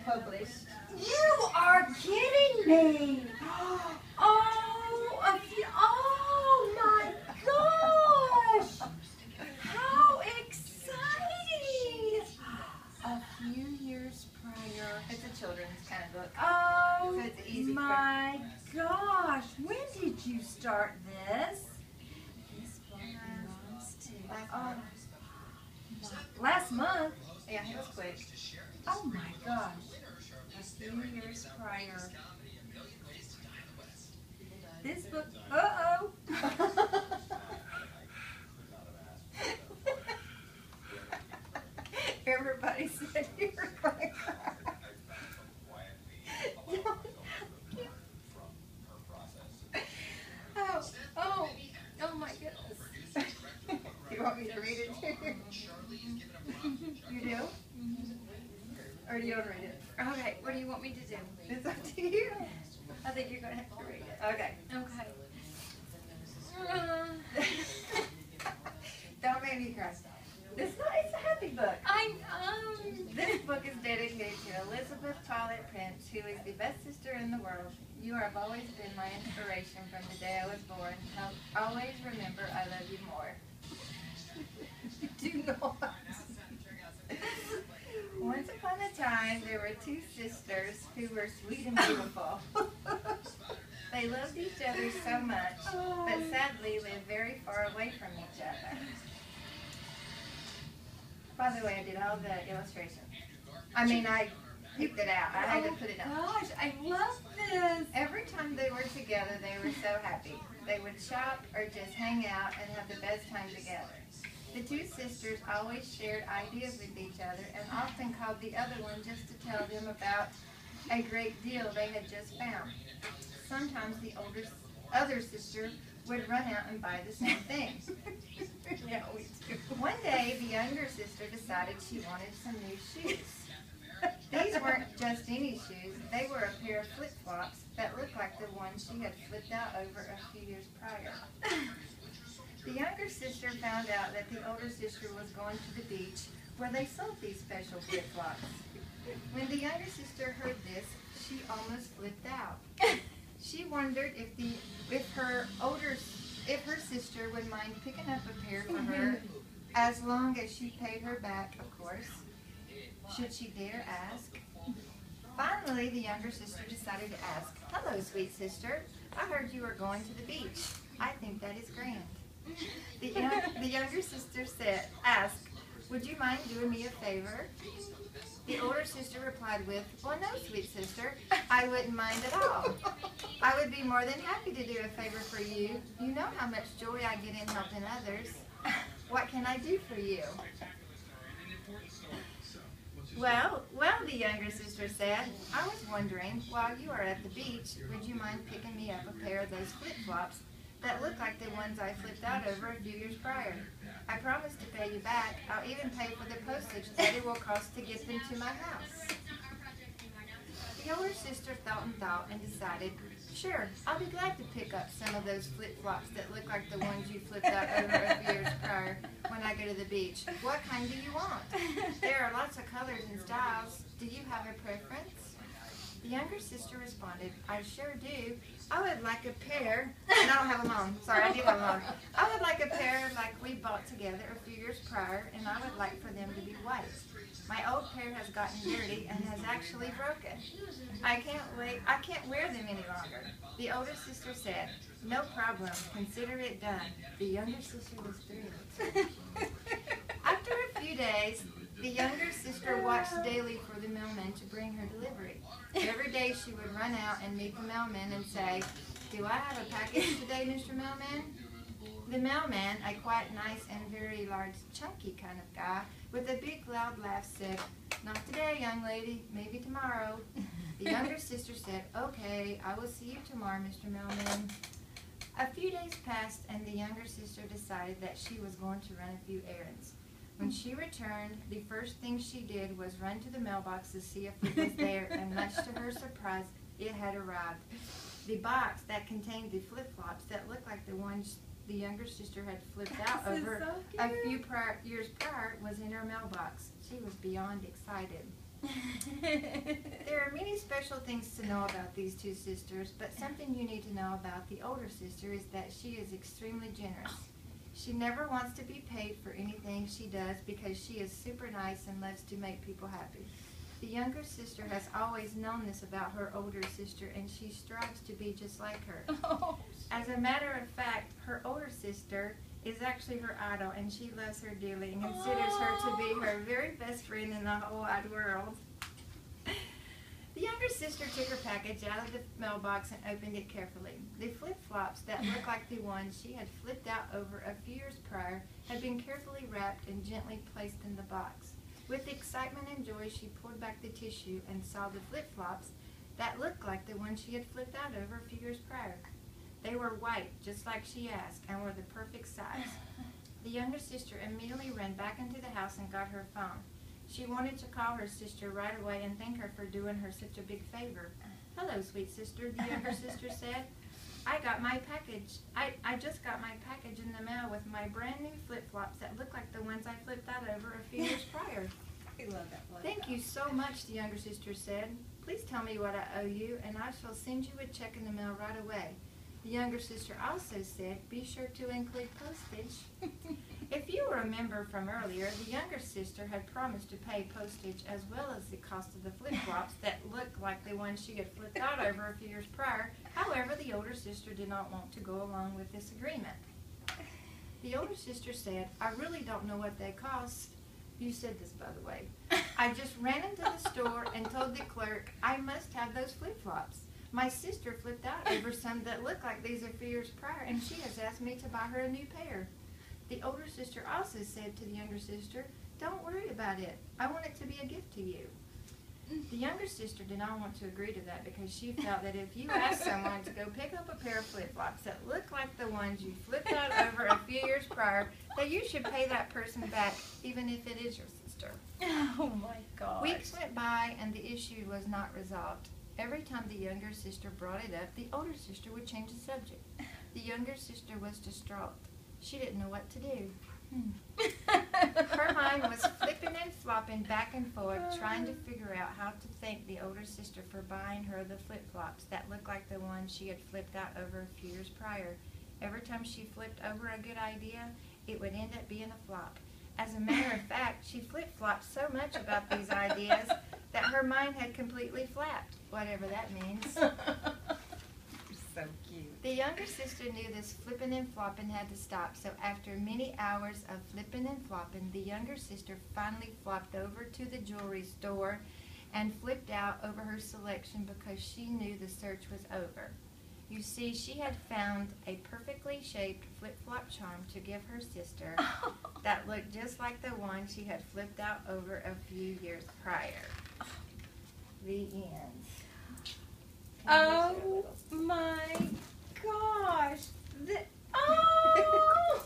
published. You are kidding me! Oh my gosh! How exciting! A few years prior. It's a children's kind of book. Oh So it's easy my gosh! When did you start this? This book belongs to Last month? yeah, it was quick. Oh my gosh. A few years prior. This book, uh-oh. Everybody said you were going to cry. Oh my goodness. You want me to read it to you? You do? Or do you want to read it? Okay, what do you want me to do? It's up to you. I think you're going to have to read it. Okay. Okay. Don't make me cry. It's a happy book. This book is dedicated to Elizabeth Tollett Prince, who is the best sister in the world. You have always been my inspiration from the day I was born. I'll always remember I love you more. Do not. Once upon a time, there were two sisters who were sweet and beautiful. They loved each other so much, but sadly lived very far away from each other. By the way, I did all the illustrations. I picked it out. I had to put it up. Gosh, I love this. Every time they were together, they were so happy. They would shop or just hang out and have the best time together. The two sisters always shared ideas with each other and often called the other one just to tell them about a great deal they had just found. Sometimes the other sister would run out and buy the same thing. Yeah, we do. One day, the younger sister decided she wanted some new shoes. These weren't just any shoes. They were a pair of flip-flops that looked like the ones she had flipped out over a few years prior. The younger sister found out that the older sister was going to the beach where they sold these special flip-flops. When the younger sister heard this, she almost flipped out. She wondered if her sister would mind picking up a pair for her, as long as she paid her back, of course. Should she dare ask? Finally, the younger sister decided to ask, "Hello, sweet sister. I heard you were going to the beach. I think that is grand." The younger sister asked, "Would you mind doing me a favor?" The older sister replied with, "Well, no, sweet sister, I wouldn't mind at all. I would be more than happy to do a favor for you. You know how much joy I get in helping others. What can I do for you?" Well, the younger sister said, "I was wondering, while you are at the beach, would you mind picking me up a pair of those flip-flops that look like the ones I flipped out over a few years prior? I promise to pay you back. I'll even pay for the postage that it will cost to get them to my house." The older sister thought and decided, "Sure, I'll be glad to pick up some of those flip-flops that look like the ones you flipped out over a few years prior when I go to the beach. What kind do you want? There are lots of colors and styles. Do you have a preference?" The younger sister responded, "I sure do. I would like a pair," and I don't have them on. Sorry, I do have them on. "I would like a pair like we bought together a few years prior, and I would like for them to be white. My old pair has gotten dirty and has actually broken. I can't wear them any longer." The older sister said, "No problem. Consider it done." The younger sister was thrilled. After a few days, the younger sister watched daily for the mailman to bring her delivery. Every day she would run out and meet the mailman and say, "Do I have a package today, Mr. Mailman?" The mailman, a quite nice and very large, chunky kind of guy, with a big loud laugh said, "Not today, young lady, maybe tomorrow." The younger sister said, "Okay, I will see you tomorrow, Mr. Mailman." A few days passed and the younger sister decided that she was going to run a few errands. When she returned, the first thing she did was run to the mailbox to see if it was there, and much to her surprise, it had arrived. The box that contained the flip-flops that looked like the ones the younger sister had flipped out over a few years prior was in her mailbox. She was beyond excited. many special things to know about these two sisters, but something you need to know about the older sister is that she is extremely generous. She never wants to be paid for anything she does because she is super nice and loves to make people happy. The younger sister has always known this about her older sister, and she strives to be just like her. As a matter of fact, her older sister is actually her idol, and she loves her dearly and considers her to be her very best friend in the whole wide world. The younger sister took her package out of the mailbox and opened it carefully. The flip-flops that looked like the ones she had flipped out over a few years prior had been carefully wrapped and gently placed in the box. With excitement and joy, she pulled back the tissue and saw the flip-flops that looked like the ones she had flipped out over a few years prior. They were white, just like she asked, and were the perfect size. The younger sister immediately ran back into the house and got her phone. She wanted to call her sister right away and thank her for doing her such a big favor. "Hello, sweet sister," the younger sister said. I just got my package in the mail with my brand new flip-flops that look like the ones I flipped out over a few years prior." I love that one. "Thank you so much," the younger sister said. "Please tell me what I owe you, and I shall send you a check in the mail right away." The younger sister also said, "Be sure to include postage." If you remember from earlier, the younger sister had promised to pay postage as well as the cost of the flip-flops that looked like the ones she had flipped out over a few years prior. However, the older sister did not want to go along with this agreement. The older sister said, "I really don't know what they cost." You said this, by the way. "I just ran into the store and told the clerk I must have those flip-flops. My sister flipped out over some that look like these a few years prior, and she has asked me to buy her a new pair." The older sister also said to the younger sister, "Don't worry about it. I want it to be a gift to you." The younger sister did not want to agree to that because she felt that if you asked someone to go pick up a pair of flip-flops that look like the ones you flipped out over a few years prior, that you should pay that person back, even if it is your sister. Oh my gosh. Weeks went by and the issue was not resolved. Every time the younger sister brought it up, the older sister would change the subject. The younger sister was distraught. She didn't know what to do. Her mind was flipping and flopping back and forth, trying to figure out how to thank the older sister for buying her the flip-flops that looked like the ones she had flipped out over a few years prior. Every time she flipped over a good idea, it would end up being a flop. As a matter of fact, she flip-flopped so much about these ideas that her mind had completely flapped, whatever that means. So cute. The younger sister knew this flipping and flopping had to stop, so after many hours of flipping and flopping, the younger sister finally flopped over to the jewelry store and flipped out over her selection because she knew the search was over. You see, she had found a perfectly shaped flip-flop charm to give her sister that looked just like the one she had flipped out over a few years prior. The end. Oh my gosh. Oh!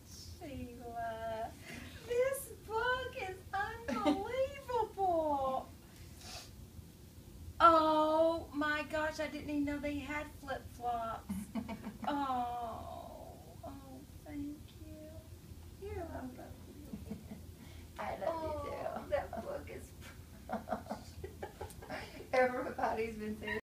Sheila, this book is unbelievable. Oh my gosh, I didn't even know they had flip-flops. Oh, thank you. You're welcome. I love you too. That book is everybody's been saying